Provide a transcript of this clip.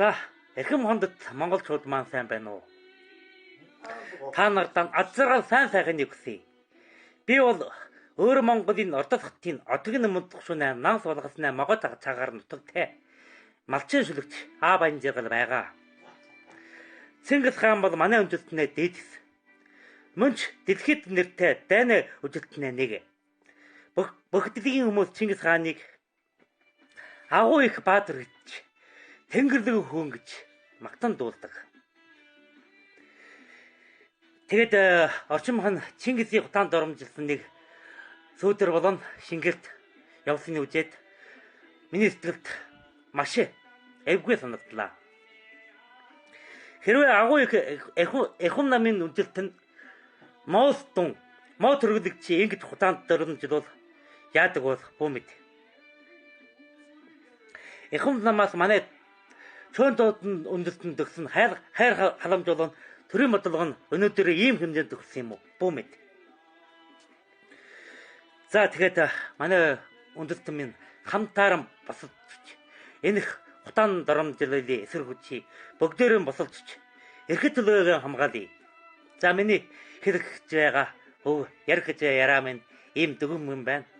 За, эрхэм хондод монголчууд маань сайн байна уу? Та нартай аз жаргал сайн сайхныг хүсье. Би бол өөр Монголын Ордос хотын одгийн мөнх шунаа нанс болгоснаа могот цагаар нутагтай малчин шүлэгч Аа баян жаргал байгаа. Чингис хаан бол манай үндэстнээ дээдс. Мөнч дэлхийд нэртэй дайны үжилтнээ нэг. Бохидлын хүмүүс Чингис хааныг агуу их баатар гэж Тэнгэрлэг хөөн гэж магтан дуулдаг. Тэгэд орчин хан Чингисийн хутаанд оромжилсан нэг сүүдэр болон шингэлт явсныг үзээд миний сэтгэлд маш эвгүй санагдлаа. Хэрвээ агуу их эхүн намын үжилтэнд моостун моо төрөлөгч ингэж хутаанд оромжилвол яадаг бол бүү мэд. Эхүн намаас манай чөөн доодан үндэстэн төгсөн хайр халамж болон төрийн бодлого нь өнөөдөр ийм хэмжээнд төгссөн юм уу? Бүү мэд. За тэгээд манай үндэстэн минь хамтааран босолдож энэ их хутаанд оромжлолын эсрэг хүчийг бүгдээрээ босолдож эрхэт төлөөгөө хамгаалъя. За миний хэлэх гэж байгаа ярих гэж яраа минь ийм дүгэн юм байна.